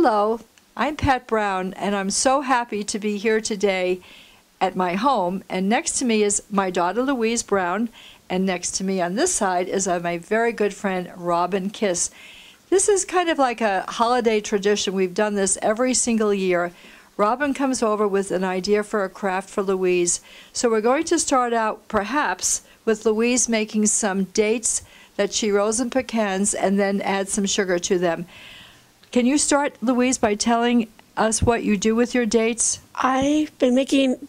Hello, I'm Pat Brown, and I'm so happy to be here today at my home. And next to me is my daughter, Louise Brown, and next to me on this side is my very good friend, Robin Kiss. This is kind of like a holiday tradition. We've done this every single year. Robin comes over with an idea for a craft for Louise. So we're going to start out, perhaps, with Louise making some dates that she rolls in pecans and then add some sugar to them. Can you start, Louise, by telling us what you do with your dates? I've been making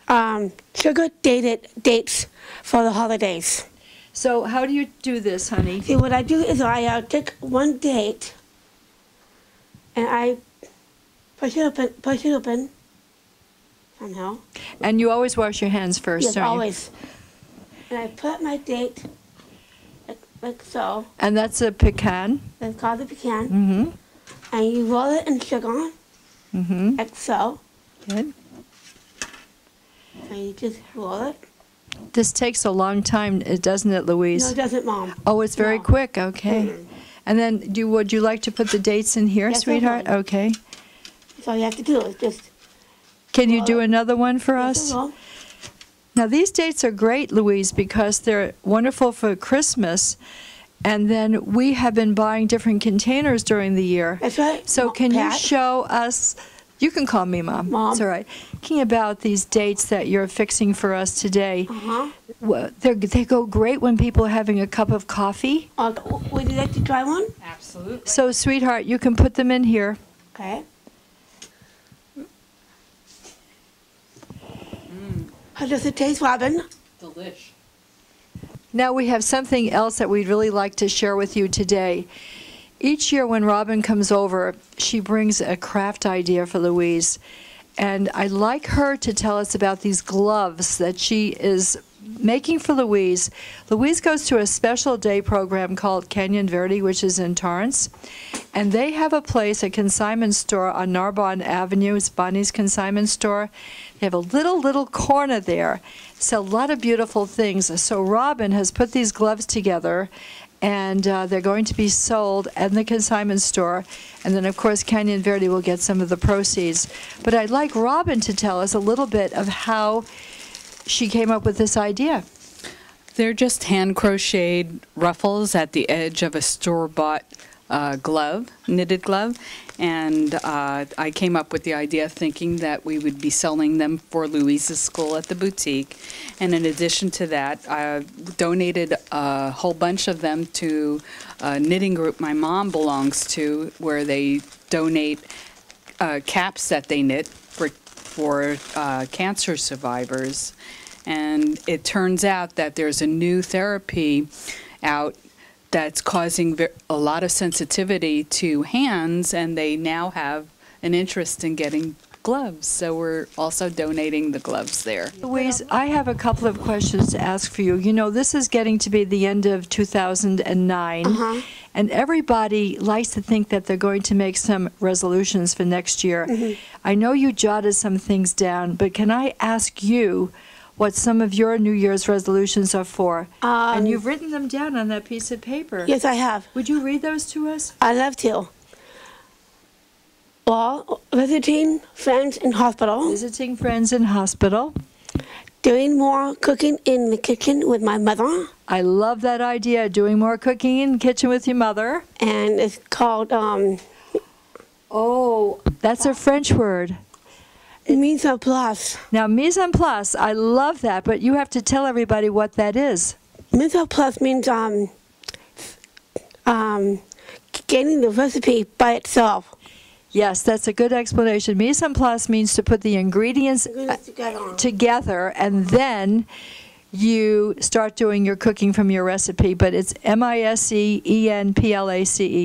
sugar-dated dates for the holidays. So how do you do this, honey? See, what I do is I take one date and I push it open somehow. And you always wash your hands first, yes, don't you? always. And I put my date like so. And that's a pecan? That's called a pecan. Mm-hmm. And you roll it in sugar, like so. Good. So you just roll it. This takes a long time, doesn't it, Louise? No, it doesn't, Mom. Oh, it's very quick. Okay. Mm-hmm. And then, would you like to put the dates in here, Yes, sweetheart? I would. Okay. That's all you have to do is just. Can you do another one for Yes, us? I will. Now, these dates are great, Louise, because they're wonderful for Christmas. And then we have been buying different containers during the year. That's right. So can you Pat? show us, you can call me Mom. Mom. It's all right. Thinking about these dates that you're fixing for us today, well, they go great when people are having a cup of coffee. Would you like to try one? Absolutely. So, sweetheart, you can put them in here. Okay. How does it taste, Robin? Delish. Now we have something else that we'd really like to share with you today. Each year when Robin comes over, she brings a craft idea for Louise. And I'd like her to tell us about these gloves that she is making for Louise. Louise goes to a special day program called Verdes, which is in Torrance. And they have a place, a consignment store on Narbonne Avenue. It's Bonnie's Consignment Store. They have a little corner there. Sell a lot of beautiful things. So Robin has put these gloves together, and they're going to be sold at the consignment store. And then, of course, Verdes will get some of the proceeds. But I'd like Robin to tell us a little bit of how she came up with this idea. They're just hand-crocheted ruffles at the edge of a store-bought glove, knitted glove. And I came up with the idea thinking that we would be selling them for Louise's school at the boutique. And in addition to that, I donated a whole bunch of them to a knitting group my mom belongs to, where they donate caps that they knit for cancer survivors. And it turns out that there's a new therapy out that's causing a lot of sensitivity to hands, and they now have an interest in getting gloves. So we're also donating the gloves there. Louise, I have a couple of questions to ask for you. You know, this is getting to be the end of 2009, and everybody likes to think that they're going to make some resolutions for next year. I know you jotted some things down, but can I ask you what some of your New Year's resolutions are for? And you've written them down on that piece of paper. Yes, I have. Would you read those to us? I love to. Well, visiting friends in hospital. Visiting friends in hospital. Doing more cooking in the kitchen with my mother. I love that idea, doing more cooking in the kitchen with your mother. And it's called, Oh, that's a French word. mise en place. Now, mise en place, I love that, but you have to tell everybody what that is. Mise en place means getting the recipe by itself. Yes, that's a good explanation. Mise en place means to put the ingredients together, and then you start doing your cooking from your recipe, but it's M-I-S-E-E-N-P-L-A-C-E,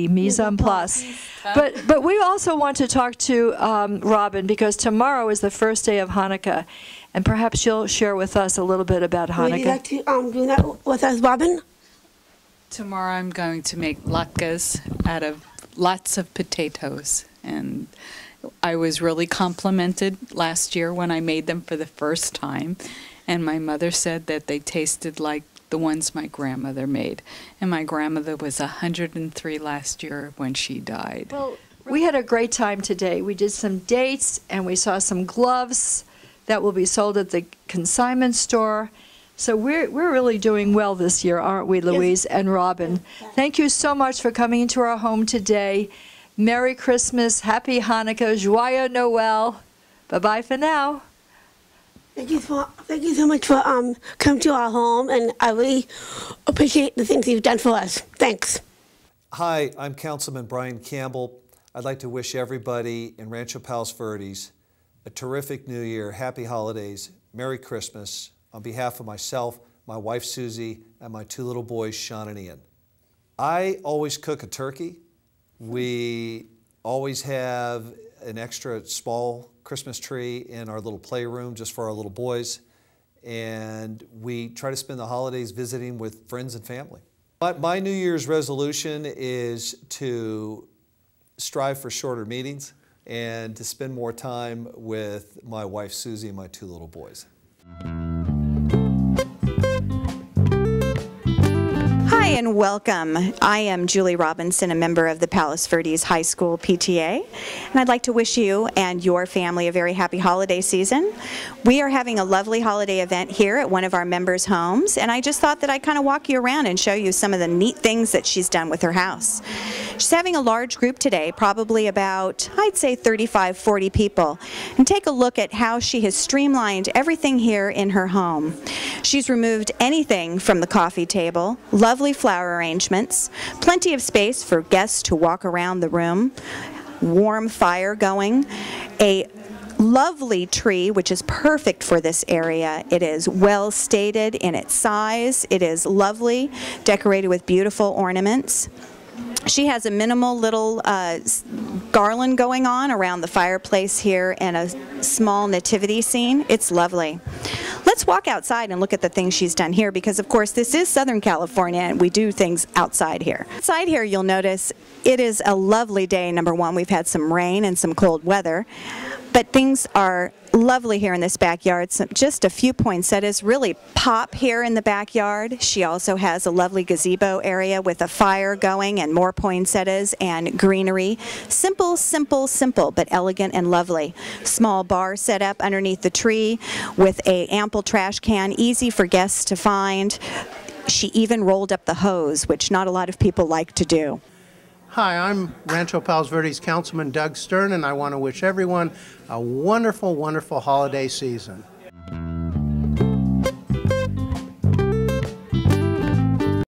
mise en place. But we also want to talk to Robin, because tomorrow is the first day of Hanukkah, and perhaps you'll share with us a little bit about Hanukkah. Would you like to do that with us, Robin? Tomorrow I'm going to make latkes out of lots of potatoes. And I was really complimented last year when I made them for the first time. And my mother said that they tasted like the ones my grandmother made. And my grandmother was 103 last year when she died. Well, We had a great time today. We did some dates and we saw some gloves that will be sold at the consignment store. So we're really doing well this year, aren't we, Louise and Robin? Thank you so much for coming into our home today. Merry Christmas, Happy Hanukkah, Joyeux Noel. Bye-bye for now. Thank you so much for coming to our home, and I really appreciate the things you've done for us. Thanks. Hi, I'm Councilman Brian Campbell. I'd like to wish everybody in Rancho Palos Verdes a terrific New Year, happy holidays, Merry Christmas, on behalf of myself, my wife Susie, and my two little boys, Sean and Ian. I always cook a turkey. We always have an extra small Christmas tree in our little playroom just for our little boys. And we try to spend the holidays visiting with friends and family. But my New Year's resolution is to strive for shorter meetings and to spend more time with my wife Susie and my two little boys. Hi and welcome. I am Julie Robinson, a member of the Palos Verdes High School PTA, and I'd like to wish you and your family a very happy holiday season. We are having a lovely holiday event here at one of our members' homes, and I just thought that I'd kind of walk you around and show you some of the neat things that she's done with her house. She's having a large group today, probably about, I'd say 35, 40 people, and take a look at how she has streamlined everything here in her home. She's removed anything from the coffee table, lovely flower arrangements, plenty of space for guests to walk around the room, warm fire going, a lovely tree which is perfect for this area. It is well stated in its size. It is lovely, decorated with beautiful ornaments. She has a minimal little garland going on around the fireplace here and a small nativity scene. It's lovely. Let's walk outside and look at the things she's done here because, of course, this is Southern California and we do things outside here. Outside here, you'll notice it is a lovely day. Number one, we've had some rain and some cold weather, but things are lovely here in this backyard. So just a few poinsettias really pop here in the backyard. She also has a lovely gazebo area with a fire going and more poinsettias and greenery. Simple, simple, simple, but elegant and lovely. Small bar set up underneath the tree with a ample trash can, easy for guests to find. She even rolled up the hose, which not a lot of people like to do. Hi, I'm Rancho Palos Verdes Councilman Doug Stern, and I want to wish everyone a wonderful, wonderful holiday season.